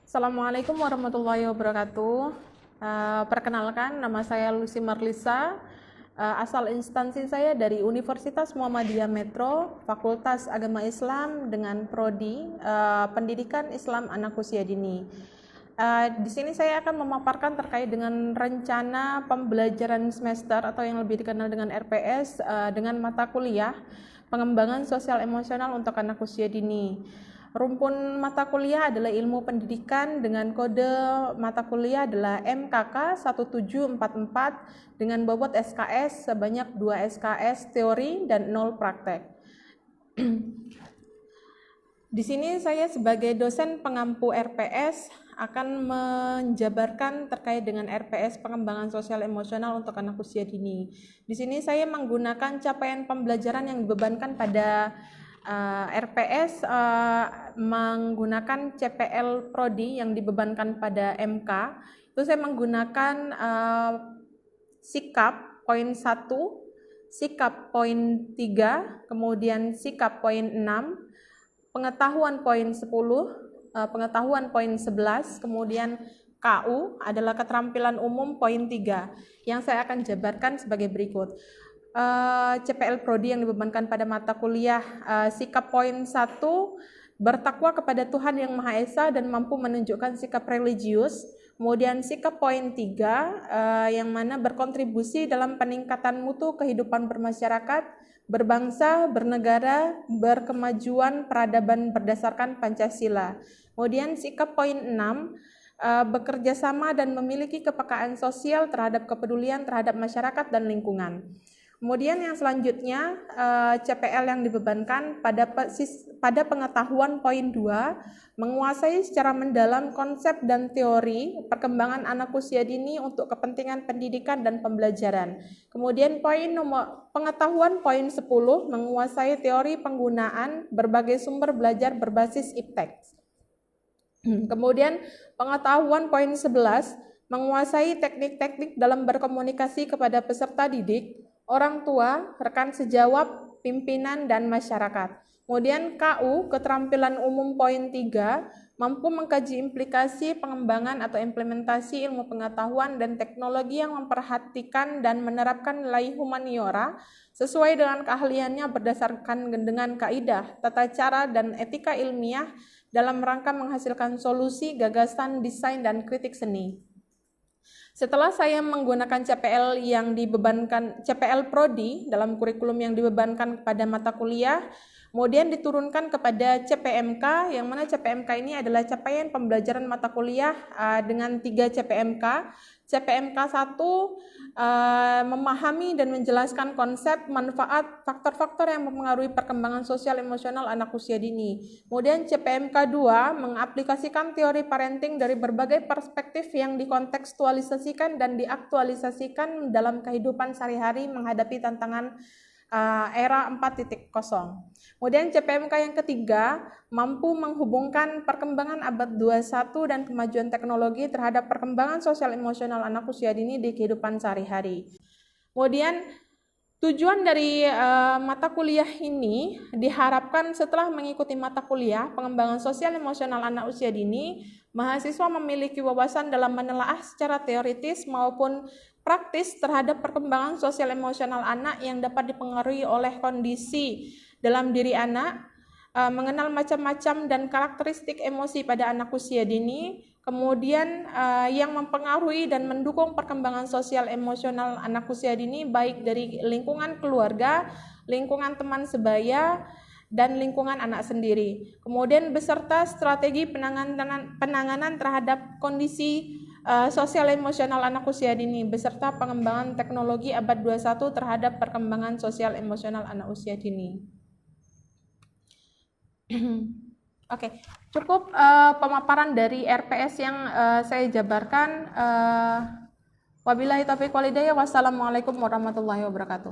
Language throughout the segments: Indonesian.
Assalamualaikum warahmatullahi wabarakatuh. Perkenalkan, nama saya Lucy Marlisa. Asal instansi saya dari Universitas Muhammadiyah Metro, Fakultas Agama Islam dengan prodi Pendidikan Islam Anak Usia Dini. Di sini saya akan memaparkan terkait dengan rencana pembelajaran semester atau yang lebih dikenal dengan RPS dengan mata kuliah Pengembangan Sosial Emosional untuk Anak Usia Dini. Rumpun mata kuliah adalah ilmu pendidikan dengan kode mata kuliah adalah MKK 1744 dengan bobot SKS sebanyak 2 SKS teori dan 0 praktek. Di sini saya sebagai dosen pengampu RPS akan menjabarkan terkait dengan RPS pengembangan sosial emosional untuk anak usia dini. Di sini saya menggunakan capaian pembelajaran yang dibebankan pada RPS menggunakan CPL Prodi yang dibebankan pada MK. Itu saya menggunakan sikap poin 1, sikap poin 3, kemudian sikap poin 6, pengetahuan poin 10, pengetahuan poin 11, kemudian KU adalah keterampilan umum poin 3 yang saya akan jabarkan sebagai berikut. CPL Prodi yang dibebankan pada mata kuliah sikap poin 1, bertakwa kepada Tuhan Yang Maha Esa dan mampu menunjukkan sikap religius. Kemudian sikap poin 3 yang mana berkontribusi dalam peningkatan mutu kehidupan bermasyarakat, berbangsa, bernegara, berkemajuan peradaban berdasarkan Pancasila. Kemudian sikap poin 6, bekerja sama dan memiliki kepekaan sosial terhadap kepedulian terhadap masyarakat dan lingkungan. Kemudian yang selanjutnya CPL yang dibebankan pada pengetahuan poin 2, menguasai secara mendalam konsep dan teori perkembangan anak usia dini untuk kepentingan pendidikan dan pembelajaran. Kemudian pengetahuan poin 10, menguasai teori penggunaan berbagai sumber belajar berbasis iptek. Kemudian pengetahuan poin 11, menguasai teknik-teknik dalam berkomunikasi kepada peserta didik, orang tua, rekan sejawat, pimpinan, dan masyarakat. Kemudian KU, keterampilan umum poin 3, mampu mengkaji implikasi pengembangan atau implementasi ilmu pengetahuan dan teknologi yang memperhatikan dan menerapkan nilai humaniora sesuai dengan keahliannya berdasarkan dengan kaidah, tata cara, dan etika ilmiah dalam rangka menghasilkan solusi, gagasan, desain, dan kritik seni. Setelah saya menggunakan CPL yang dibebankan CPL Prodi dalam kurikulum yang dibebankan kepada mata kuliah, kemudian diturunkan kepada CPMK, yang mana CPMK ini adalah capaian pembelajaran mata kuliah dengan 3 CPMK. CPMK 1 memahami dan menjelaskan konsep, manfaat, faktor-faktor yang mempengaruhi perkembangan sosial emosional anak usia dini. Kemudian CPMK 2 mengaplikasikan teori parenting dari berbagai perspektif yang dikontekstualisasikan dan diaktualisasikan dalam kehidupan sehari-hari menghadapi tantangan era 4.0. Kemudian CPMK yang ketiga mampu menghubungkan perkembangan abad 21 dan kemajuan teknologi terhadap perkembangan sosial emosional anak usia dini di kehidupan sehari-hari. Kemudian tujuan dari mata kuliah ini diharapkan setelah mengikuti mata kuliah pengembangan sosial emosional anak usia dini, mahasiswa memiliki wawasan dalam menelaah secara teoritis maupun praktis terhadap perkembangan sosial emosional anak yang dapat dipengaruhi oleh kondisi dalam diri anak, mengenal macam-macam dan karakteristik emosi pada anak usia dini, kemudian yang mempengaruhi dan mendukung perkembangan sosial emosional anak usia dini baik dari lingkungan keluarga, lingkungan teman sebaya, dan lingkungan anak sendiri. Kemudian beserta strategi penanganan terhadap kondisi sosial emosional anak usia dini beserta pengembangan teknologi abad 21 terhadap perkembangan sosial emosional anak usia dini. Oke, cukup pemaparan dari RPS yang saya jabarkan. Wabillahi taufiq wal hidayah. Wassalamualaikum warahmatullahi wabarakatuh.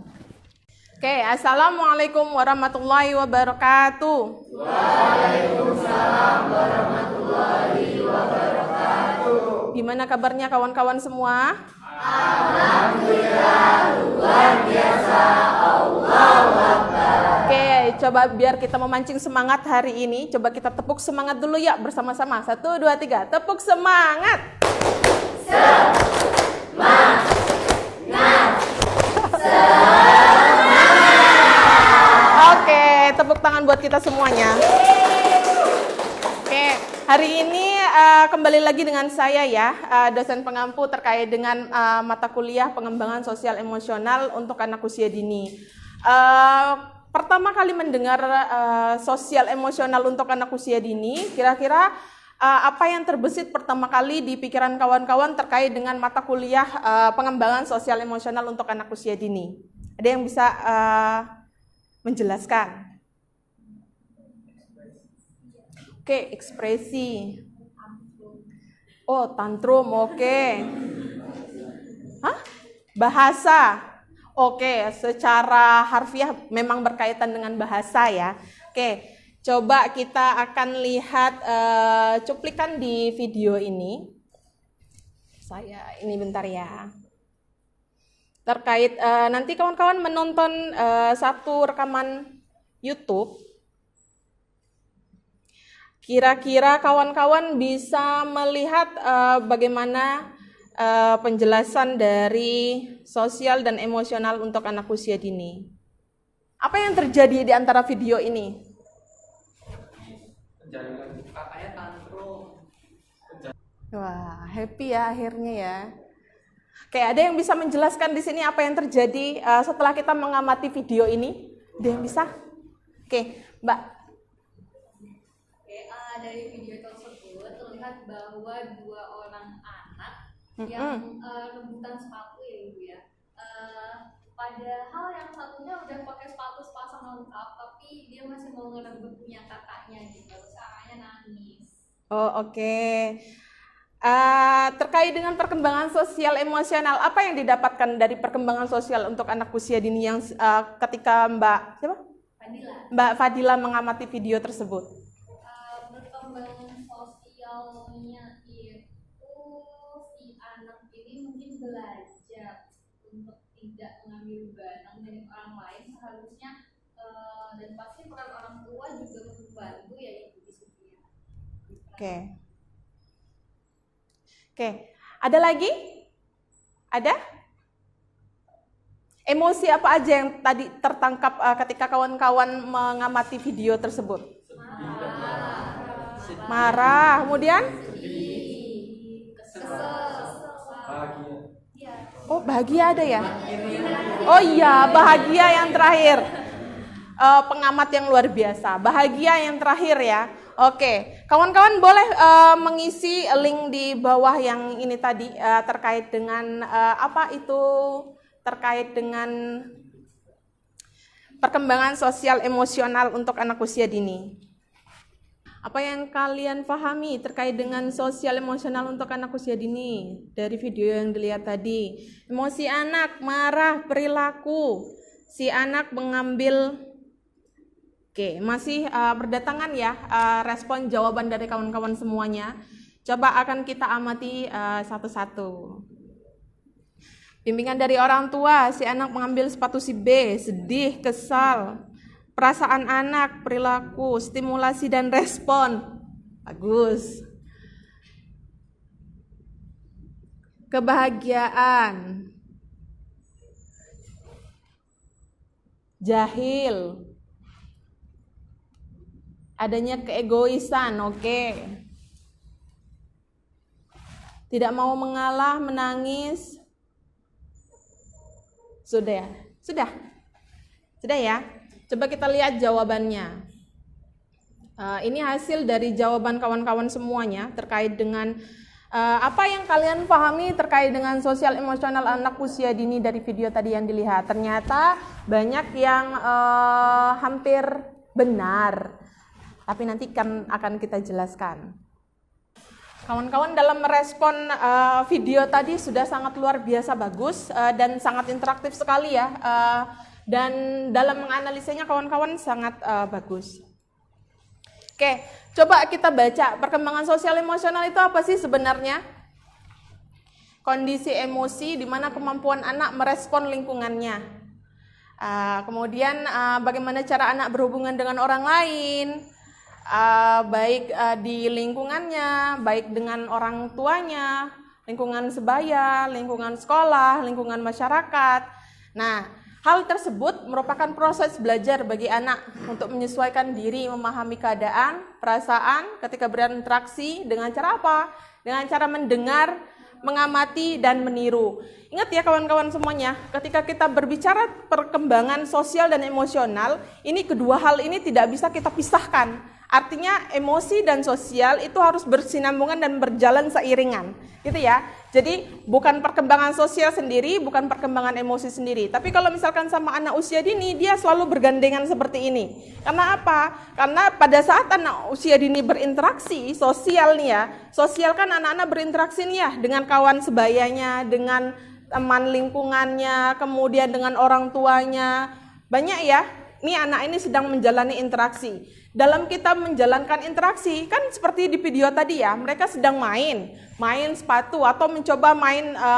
Oke, assalamualaikum warahmatullahi wabarakatuh. Waalaikumsalam warahmatullahi wabarakatuh. Gimana kabarnya kawan-kawan semua? Oke, coba biar kita memancing semangat hari ini, coba kita tepuk semangat dulu ya bersama-sama. 1, 2, 3, tepuk semangat. Oke, tepuk tangan buat kita semuanya. Oke, hari ini kembali lagi dengan saya ya, dosen pengampu terkait dengan mata kuliah pengembangan sosial emosional untuk anak usia dini. Pertama kali mendengar sosial emosional untuk anak usia dini, kira-kira apa yang terbesit pertama kali di pikiran kawan-kawan terkait dengan mata kuliah pengembangan sosial emosional untuk anak usia dini? Ada yang bisa menjelaskan? Oke, ekspresi. Oh, tantrum, oke. Hah? Bahasa. Oke, secara harfiah memang berkaitan dengan bahasa ya. Oke, coba kita akan lihat cuplikan di video ini. Ini bentar ya. Terkait nanti kawan-kawan menonton satu rekaman YouTube. Kira-kira kawan-kawan bisa melihat bagaimana penjelasan dari sosial dan emosional untuk anak usia dini. Apa yang terjadi di antara video ini? Katanya tantrum. Wah, happy ya akhirnya ya. Oke, ada yang bisa menjelaskan di sini apa yang terjadi setelah kita mengamati video ini? Ada yang bisa? Oke, Mbak. Dari video tersebut terlihat bahwa 2 orang anak yang rebutan sepatu ya Ibu ya. Padahal yang satunya udah pakai sepatu sepasang lengkap, tapi dia masih mau ngerebut punya kakaknya gitu. Terus kakaknya nangis. Oh, oke. Terkait dengan perkembangan sosial emosional, apa yang didapatkan dari perkembangan sosial untuk anak usia dini yang ketika Mbak Fadila mengamati video tersebut? Perkembangan sosialnya itu si anak ini mungkin belajar untuk tidak mengambil barang dari orang lain seharusnya, dan pasti peran orang tua juga membantu ya Ibu di situ ya. Oke. Ada lagi? Ada? Emosi apa aja yang tadi tertangkap ketika kawan-kawan mengamati video tersebut? Marah, kemudian? Oh, bahagia ada ya? Oh iya, bahagia yang terakhir. Pengamat yang luar biasa. Bahagia yang terakhir ya. Oke, kawan-kawan boleh mengisi link di bawah yang ini tadi terkait dengan apa itu? Terkait dengan perkembangan sosial emosional untuk anak usia dini. Apa yang kalian pahami terkait dengan sosial emosional untuk anak usia dini dari video yang dilihat tadi? Emosi anak, marah, perilaku, si anak mengambil. Oke, masih berdatangan ya respon jawaban dari kawan-kawan semuanya. Coba akan kita amati satu-satu. Bimbingan dari orang tua, si anak mengambil sepatu si B, sedih, kesal. Perasaan anak, perilaku, stimulasi dan respon. Bagus. Kebahagiaan. Jahil. Adanya keegoisan, oke. Tidak mau mengalah, menangis. Sudah ya? Sudah ya? Coba kita lihat jawabannya. Ini hasil dari jawaban kawan-kawan semuanya terkait dengan apa yang kalian pahami terkait dengan sosial emosional anak usia dini dari video tadi yang dilihat. Ternyata banyak yang hampir benar, tapi nanti akan kita jelaskan. Kawan-kawan dalam merespon video tadi sudah sangat luar biasa bagus dan sangat interaktif sekali ya. Dan dalam menganalisanya kawan-kawan sangat bagus. Oke, coba kita baca perkembangan sosial emosional itu apa sih sebenarnya? kondisi emosi di mana kemampuan anak merespon lingkungannya. Kemudian bagaimana cara anak berhubungan dengan orang lain, baik di lingkungannya, baik dengan orang tuanya, lingkungan sebaya, lingkungan sekolah, lingkungan masyarakat. Nah, hal tersebut merupakan proses belajar bagi anak untuk menyesuaikan diri, memahami keadaan, perasaan ketika berinteraksi dengan cara apa? Dengan cara mendengar, mengamati, dan meniru. Ingat ya kawan-kawan semuanya, ketika kita berbicara perkembangan sosial dan emosional, ini kedua hal ini tidak bisa kita pisahkan. Artinya emosi dan sosial itu harus bersinambungan dan berjalan seiringan, gitu ya. Jadi bukan perkembangan sosial sendiri, bukan perkembangan emosi sendiri. Tapi kalau misalkan sama anak usia dini, dia selalu bergandengan seperti ini. Karena apa? Karena pada saat anak usia dini berinteraksi sosial nih ya, sosial kan anak-anak berinteraksi nih ya dengan kawan sebayanya, dengan teman lingkungannya, kemudian dengan orang tuanya. Banyak ya, nih anak ini sedang menjalani interaksi. Dalam kita menjalankan interaksi, kan seperti di video tadi ya, mereka sedang main sepatu atau mencoba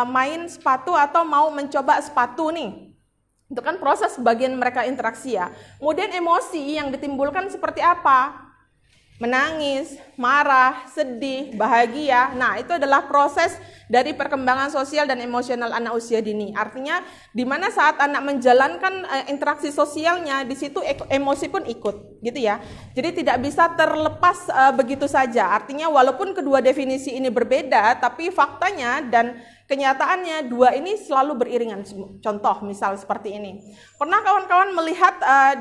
main sepatu atau mau mencoba sepatu nih. Itu kan proses bagian mereka interaksi ya. Kemudian emosi yang ditimbulkan seperti apa? Menangis, marah, sedih, bahagia. Nah, itu adalah proses dari perkembangan sosial dan emosional anak usia dini. Artinya, di mana saat anak menjalankan interaksi sosialnya, di situ emosi pun ikut, gitu ya. Jadi tidak bisa terlepas begitu saja. Artinya, walaupun kedua definisi ini berbeda, tapi faktanya dan kenyataannya dua ini selalu beriringan. Contoh, misal seperti ini. Pernah kawan-kawan melihat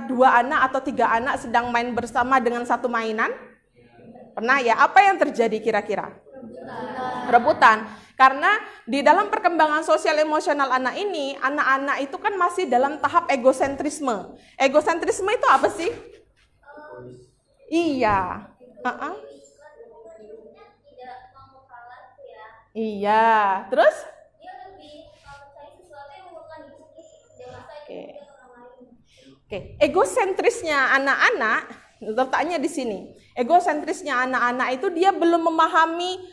2 anak atau 3 anak sedang main bersama dengan satu mainan? Pernah ya? Apa yang terjadi kira-kira? Rebutan. Karena di dalam perkembangan sosial emosional anak ini, anak-anak itu kan masih dalam tahap egosentrisme. Egosentrisme itu apa sih? Iya. Iya. Terus? Oke. Egosentrisnya anak-anak letaknya di sini. Egosentrisnya anak-anak itu dia belum memahami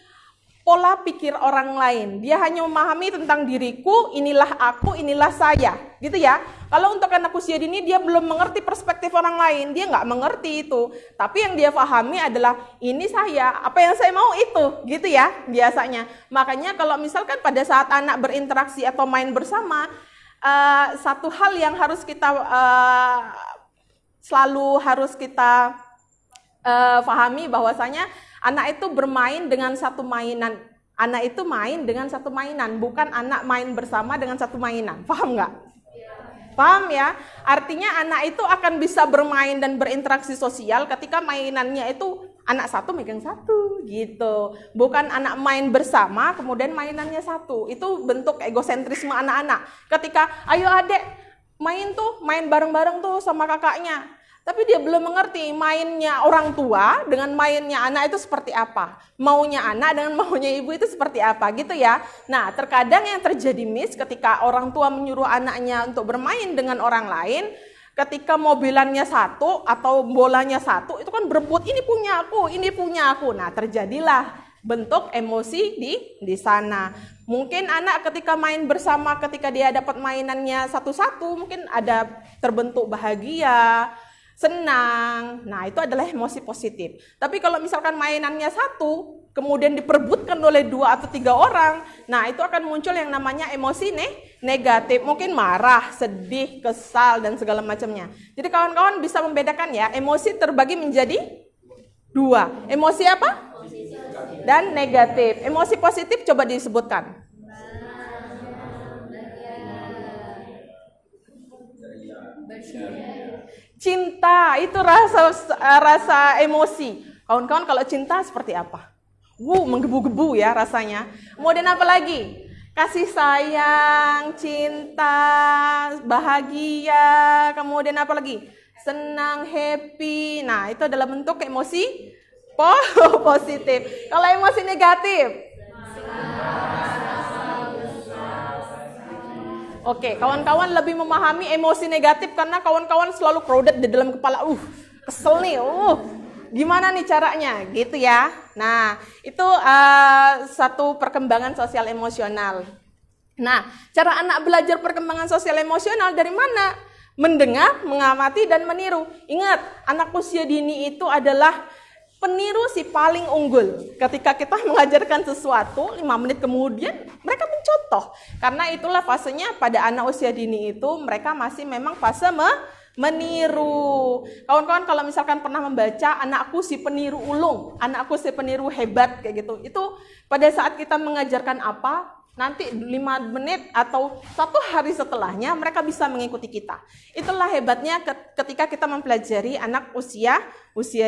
pola pikir orang lain. Dia hanya memahami tentang diriku, inilah aku, inilah saya. Gitu ya. Kalau untuk anak usia dini dia belum mengerti perspektif orang lain. Dia nggak mengerti itu. Tapi yang dia pahami adalah ini saya, apa yang saya mau itu. Gitu ya biasanya. Makanya kalau misalkan pada saat anak berinteraksi atau main bersama, satu hal yang harus kita selalu harus kita pahami bahwasanya anak itu bermain dengan satu mainan. Anak itu main dengan satu mainan, bukan anak main bersama dengan satu mainan. Paham nggak? Paham ya? Artinya anak itu akan bisa bermain dan berinteraksi sosial ketika mainannya itu anak satu megang satu gitu. Bukan anak main bersama kemudian mainannya satu. Itu bentuk egosentrisme anak-anak. Ketika ayo adek main bareng-bareng tuh sama kakaknya. Tapi dia belum mengerti mainnya orang tua dengan mainnya anak itu seperti apa. Maunya anak dengan maunya ibu itu seperti apa gitu ya. Nah terkadang yang terjadi miss ketika orang tua menyuruh anaknya untuk bermain dengan orang lain. Ketika mobilannya satu atau bolanya satu itu kan berebut ini punya aku. Nah terjadilah bentuk emosi di sana. Mungkin anak ketika main bersama ketika dia dapat mainannya satu-satu mungkin ada terbentuk bahagia, senang. Nah, itu adalah emosi positif. Tapi kalau misalkan mainannya satu, kemudian diperebutkan oleh 2 atau 3 orang, nah itu akan muncul yang namanya emosi negatif. Mungkin marah, sedih, kesal, dan segala macamnya. Jadi kawan-kawan bisa membedakan ya, emosi terbagi menjadi 2. Emosi apa? Dan negatif. Emosi positif coba disebutkan. Cinta itu rasa emosi. Kawan-kawan kalau cinta seperti apa? Menggebu-gebu ya rasanya. Kemudian apa lagi? Kasih sayang, cinta, bahagia. Kemudian apa lagi? Senang, happy. Nah itu adalah bentuk emosi positif. Kalau emosi negatif? Oke, kawan-kawan lebih memahami emosi negatif karena kawan-kawan selalu crowded di dalam kepala. Kesel nih, Gimana nih caranya? Gitu ya. Nah, itu satu perkembangan sosial emosional. Nah, cara anak belajar perkembangan sosial emosional dari mana? Mendengar, mengamati, dan meniru. Ingat, anak usia dini itu adalah peniru si paling unggul. Ketika kita mengajarkan sesuatu, 5 menit kemudian mereka mencontoh. Karena itulah fasenya pada anak usia dini itu, mereka masih memang fase meniru. Kawan-kawan kalau misalkan pernah membaca anakku si peniru ulung, anakku si peniru hebat kayak gitu. Itu pada saat kita mengajarkan apa, nanti 5 menit atau 1 hari setelahnya mereka bisa mengikuti kita. Itulah hebatnya ketika kita mempelajari anak usia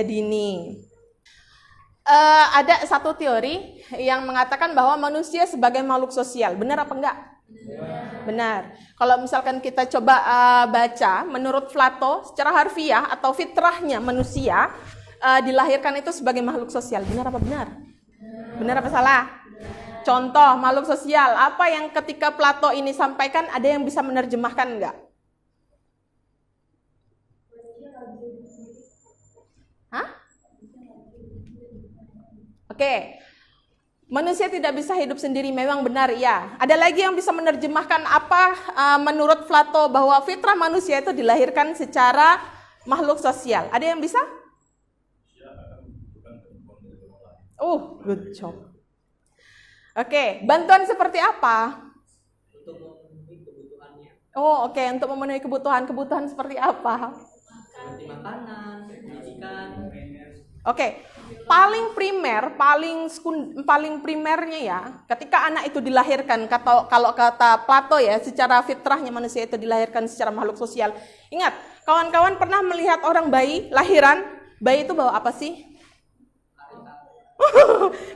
dini. Ada satu teori yang mengatakan bahwa manusia sebagai makhluk sosial. Benar apa enggak? Benar. Kalau misalkan kita coba baca, menurut Plato, secara harfiah atau fitrahnya manusia dilahirkan itu sebagai makhluk sosial. Benar apa benar? Benar apa salah? Contoh makhluk sosial, apa yang ketika Plato ini sampaikan, ada yang bisa menerjemahkan enggak? Hah? Oke, manusia tidak bisa hidup sendiri, memang benar ya. Ada lagi yang bisa menerjemahkan apa menurut Plato bahwa fitrah manusia itu dilahirkan secara makhluk sosial. Ada yang bisa? Good job. Oke, bantuan seperti apa? Untuk memenuhi kebutuhannya. Oke, untuk memenuhi kebutuhan seperti apa? Seperti makanan, pendidikan. Oke, paling primernya ya, ketika anak itu dilahirkan, kalau kata Plato ya, secara fitrahnya manusia itu dilahirkan secara makhluk sosial. Ingat, kawan-kawan pernah melihat orang bayi lahiran, bayi itu bawa apa sih?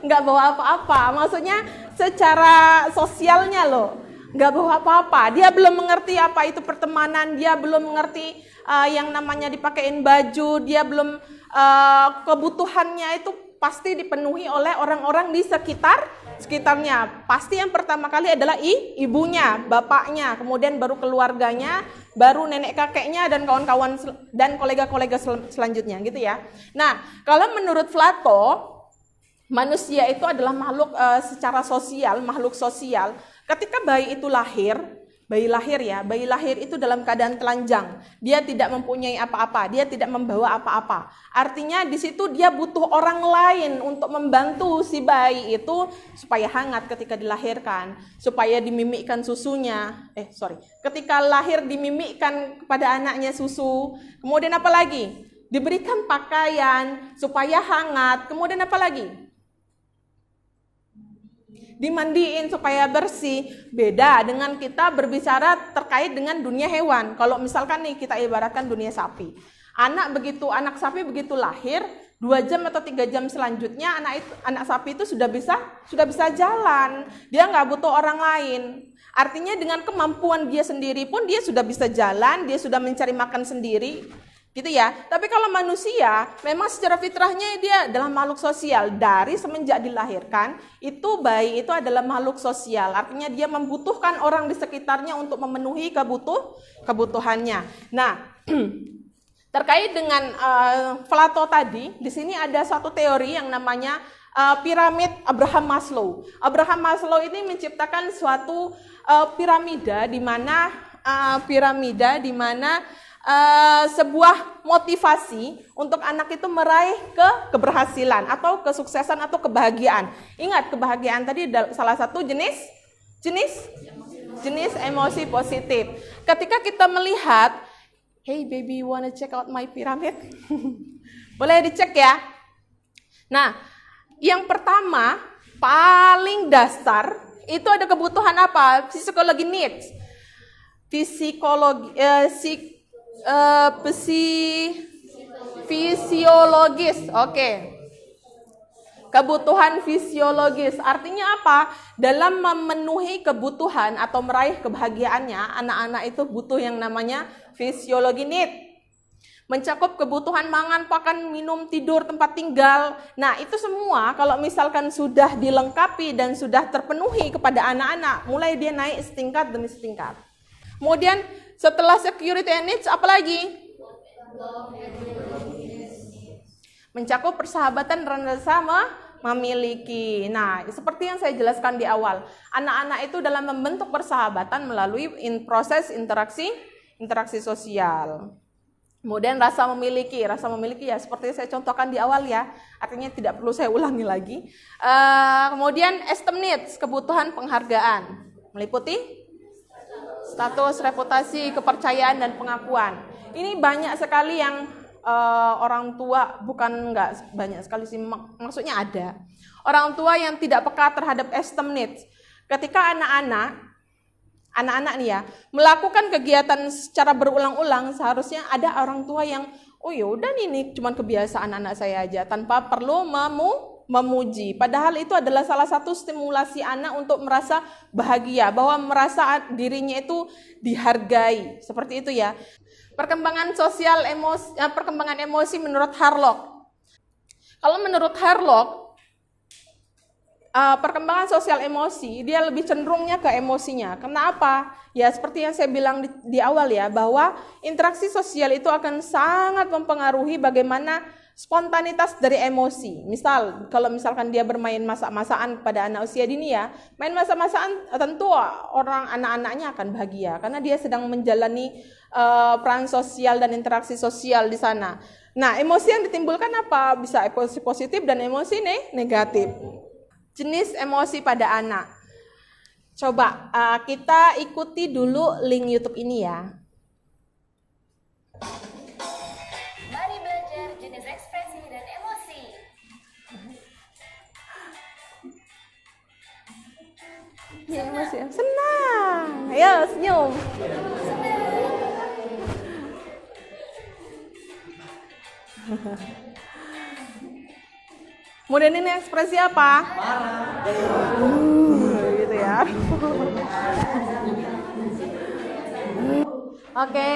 Nggak bawa apa-apa, maksudnya secara sosialnya loh, nggak bawa apa-apa. Dia belum mengerti apa itu pertemanan, dia belum mengerti yang namanya dipakein baju, dia belum kebutuhannya itu pasti dipenuhi oleh orang-orang di sekitarnya. Pasti yang pertama kali adalah ibunya, bapaknya, kemudian baru keluarganya, baru nenek kakeknya dan kawan-kawan dan kolega-kolega selanjutnya gitu ya. Nah, kalau menurut Plato, manusia itu adalah makhluk secara sosial, makhluk sosial. Ketika bayi itu lahir itu dalam keadaan telanjang. Dia tidak mempunyai apa-apa, dia tidak membawa apa-apa. Artinya di situ dia butuh orang lain untuk membantu si bayi itu supaya hangat ketika dilahirkan, supaya dimimikkan susunya. Ketika lahir dimimikkan kepada anaknya susu. Kemudian apa lagi? Diberikan pakaian supaya hangat. Kemudian apa lagi? Dimandiin supaya bersih. Beda dengan kita berbicara terkait dengan dunia hewan. Kalau misalkan nih kita ibaratkan dunia sapi. Anak sapi begitu lahir, 2 jam atau 3 jam selanjutnya anak sapi itu sudah bisa jalan. Dia nggak butuh orang lain. Artinya dengan kemampuan dia sendiri pun dia sudah bisa jalan, dia sudah mencari makan sendiri. Gitu ya. Tapi kalau manusia memang secara fitrahnya dia adalah makhluk sosial. Dari semenjak dilahirkan itu bayi itu adalah makhluk sosial. Artinya dia membutuhkan orang di sekitarnya untuk memenuhi kebutuhannya. Nah, terkait dengan Plato tadi, di sini ada satu teori yang namanya piramid Abraham Maslow. Abraham Maslow ini menciptakan suatu piramida di mana sebuah motivasi untuk anak itu meraih keberhasilan atau kesuksesan atau kebahagiaan. Ingat, kebahagiaan tadi salah satu jenis emosi positif. Ketika kita melihat, hey baby, you wanna check out my pyramid? Boleh dicek ya. Nah, yang pertama paling dasar itu ada kebutuhan apa? Psikologi needs. Fisiologis. Oke. Kebutuhan fisiologis. Artinya apa? Dalam memenuhi kebutuhan atau meraih kebahagiaannya, anak-anak itu butuh yang namanya fisiologi need. Mencakup kebutuhan mangan, pakan, minum, tidur, tempat tinggal. Nah, itu semua kalau misalkan sudah dilengkapi dan sudah terpenuhi kepada anak-anak, mulai dia naik setingkat demi setingkat. Kemudian setelah security and needs, apa lagi? Mencakup persahabatan dan rasa memiliki. Nah, seperti yang saya jelaskan di awal, anak-anak itu dalam membentuk persahabatan melalui proses interaksi sosial. Kemudian rasa memiliki ya seperti saya contohkan di awal ya, artinya tidak perlu saya ulangi lagi. Kemudian esteem needs, kebutuhan penghargaan, meliputi status, reputasi, kepercayaan, dan pengakuan. Ini banyak sekali yang orang tua, bukan enggak banyak sekali sih, maksudnya ada orang tua yang tidak peka terhadap esteem needs. Ketika anak-anak nih ya melakukan kegiatan secara berulang-ulang, seharusnya ada orang tua yang oh yaudah ini cuma kebiasaan anak saya aja tanpa perlu memuji. Padahal itu adalah salah satu stimulasi anak untuk merasa bahagia, bahwa merasa dirinya itu dihargai, seperti itu ya. Perkembangan sosial perkembangan emosi menurut Harlock. Kalau menurut Harlock, perkembangan sosial emosi, dia lebih cenderungnya ke emosinya. Kenapa? Ya seperti yang saya bilang di awal ya, bahwa interaksi sosial itu akan sangat mempengaruhi bagaimana spontanitas dari emosi. Misal, kalau misalkan dia bermain masak-masakan pada anak usia dini ya, main masak-masakan tentu anak-anaknya akan bahagia, karena dia sedang menjalani peran sosial dan interaksi sosial di sana. Nah, emosi yang ditimbulkan apa? Bisa emosi positif dan emosi negatif. Jenis emosi pada anak. Coba kita ikuti dulu link YouTube ini ya. Mari belajar jenis ekspresi dan emosi. Ya, emosi. Senang. Ayo senyum. Kemudian ini ekspresi apa? Gitu ya. Oke,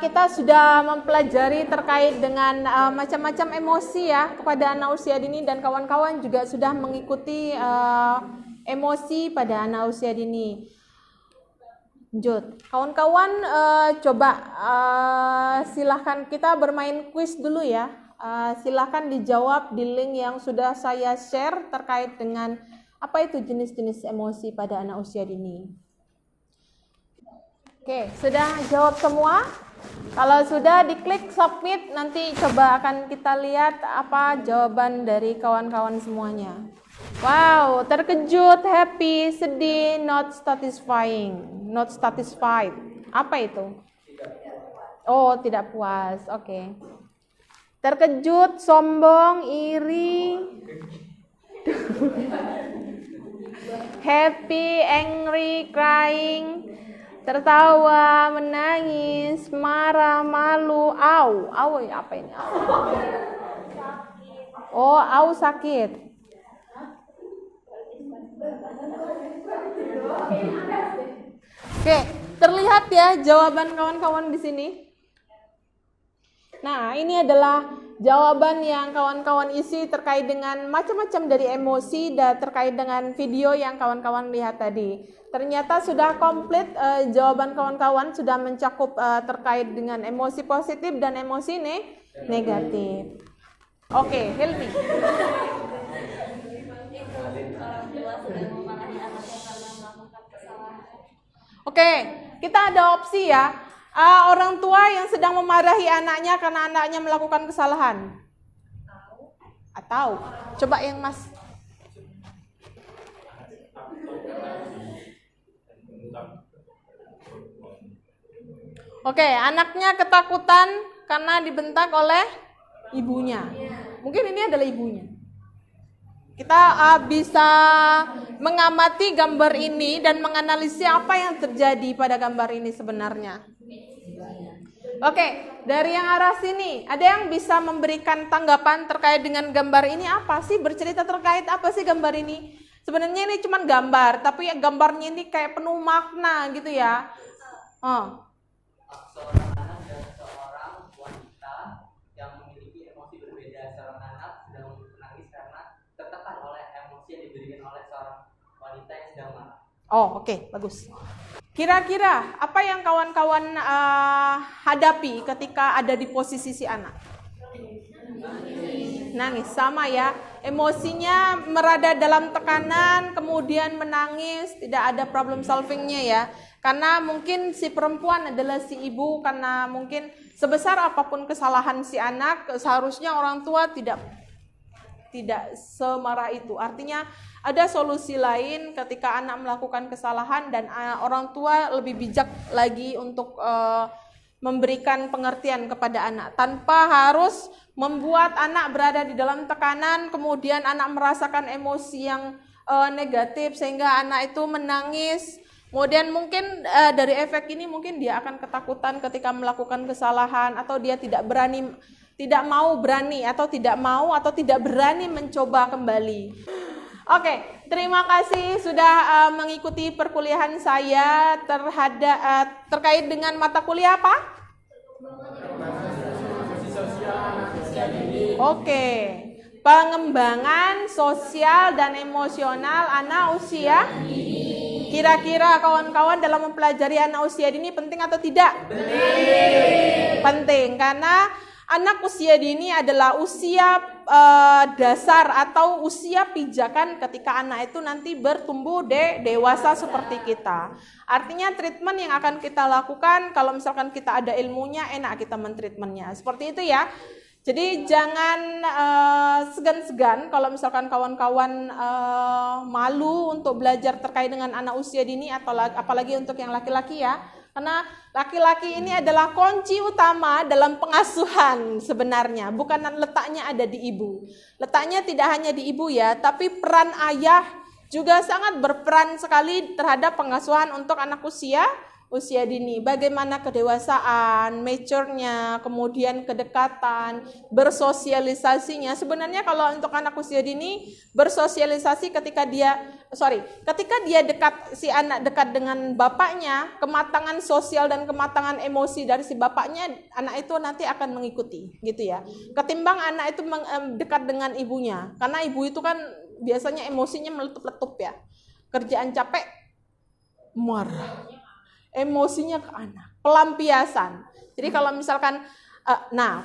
kita sudah mempelajari terkait dengan macam-macam emosi ya kepada anak usia dini, dan kawan-kawan juga sudah mengikuti emosi pada anak usia dini. Lanjut, kawan-kawan coba silahkan kita bermain kuis dulu ya. Silahkan dijawab di link yang sudah saya share terkait dengan apa itu jenis-jenis emosi pada anak usia dini. Oke, sudah jawab semua? Kalau sudah, diklik submit, nanti coba akan kita lihat apa jawaban dari kawan-kawan semuanya. Wow, terkejut, happy, sedih, not satisfying, not satisfied. Apa itu? Oh, tidak puas. Oke. Terkejut, sombong, iri, happy, angry, crying, tertawa, menangis, marah, malu, au apa ini? Oh, au sakit. Oke, terlihat ya jawaban kawan-kawan di sini. Nah, ini adalah jawaban yang kawan-kawan isi terkait dengan macam-macam dari emosi dan terkait dengan video yang kawan-kawan lihat tadi. Ternyata sudah komplit jawaban kawan-kawan, sudah mencakup terkait dengan emosi positif dan emosi negatif. Oke, Helmi. Oke, kita ada opsi ya. Orang tua yang sedang memarahi anaknya karena anaknya melakukan kesalahan. Atau coba yang Mas. Oke, anaknya ketakutan karena dibentak oleh ibunya. Mungkin ini adalah ibunya. Kita bisa mengamati gambar ini dan menganalisis apa yang terjadi pada gambar ini sebenarnya. Oke, dari yang arah sini, ada yang bisa memberikan tanggapan terkait dengan gambar ini apa sih? Bercerita terkait apa sih gambar ini? Sebenarnya ini cuma gambar, tapi gambarnya ini kayak penuh makna gitu ya. Seorang anak dan seorang wanita yang memiliki emosi berbeda. Seorang anak sedang menangis karena tertekan oleh emosi yang diberikan oleh seorang wanita yang sedang marah. Oh, oke, bagus. Kira-kira apa yang kawan-kawan hadapi ketika ada di posisi si anak? Nangis, sama ya. Emosinya merada dalam tekanan, kemudian menangis, tidak ada problem solvingnya ya. Karena mungkin si perempuan adalah si ibu, karena mungkin sebesar apapun kesalahan si anak, seharusnya orang tua tidak semarah itu. Artinya ada solusi lain ketika anak melakukan kesalahan dan orang tua lebih bijak lagi untuk memberikan pengertian kepada anak tanpa harus membuat anak berada di dalam tekanan, kemudian anak merasakan emosi yang negatif sehingga anak itu menangis. Kemudian mungkin dari efek ini mungkin dia akan ketakutan ketika melakukan kesalahan, atau dia tidak berani mencoba kembali. Oke, terima kasih sudah mengikuti perkuliahan saya terkait dengan mata kuliah apa? Oke, pengembangan sosial dan emosional anak usia. Kira-kira kawan-kawan dalam mempelajari anak usia dini penting atau tidak? Penting, karena anak usia dini adalah usia dasar atau usia pijakan ketika anak itu nanti bertumbuh dewasa seperti kita. Artinya treatment yang akan kita lakukan, kalau misalkan kita ada ilmunya, enak kita mentreatmentnya. Seperti itu ya. Jadi jangan segan-segan kalau misalkan kawan-kawan malu untuk belajar terkait dengan anak usia dini, atau apalagi untuk yang laki-laki ya. Karena laki-laki ini adalah kunci utama dalam pengasuhan sebenarnya. Bukan letaknya ada di ibu. Letaknya tidak hanya di ibu ya, tapi peran ayah juga sangat berperan sekali terhadap pengasuhan untuk anak usia dini. Bagaimana kedewasaan, mature-nya, kemudian kedekatan, bersosialisasinya. Sebenarnya kalau untuk anak usia dini, bersosialisasi ketika dia si anak dekat dengan bapaknya, kematangan sosial dan kematangan emosi dari si bapaknya, anak itu nanti akan mengikuti, gitu ya. Ketimbang anak itu dekat dengan ibunya, karena ibu itu kan biasanya emosinya meletup-letup ya. Kerjaan capek, marah. Emosinya ke anak, pelampiasan. Jadi kalau misalkan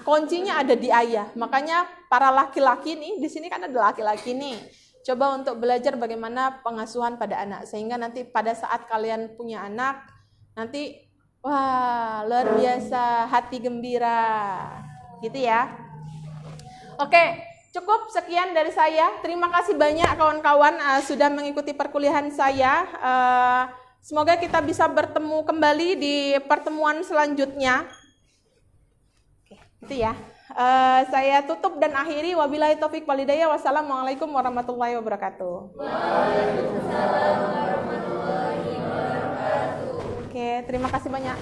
kuncinya ada di ayah. Makanya para laki-laki nih, di sini kan ada laki-laki nih. Coba untuk belajar bagaimana pengasuhan pada anak, sehingga nanti pada saat kalian punya anak, nanti wah, luar biasa, hati gembira. Gitu ya. Oke, cukup sekian dari saya. Terima kasih banyak kawan-kawan sudah mengikuti perkuliahan saya. Semoga kita bisa bertemu kembali di pertemuan selanjutnya. Oke, itu ya. Saya tutup dan akhiri. Wabillahi taufik walhidayah. Wassalamualaikum warahmatullahi wabarakatuh. Waalaikumsalam warahmatullahi wabarakatuh. Oke, terima kasih banyak.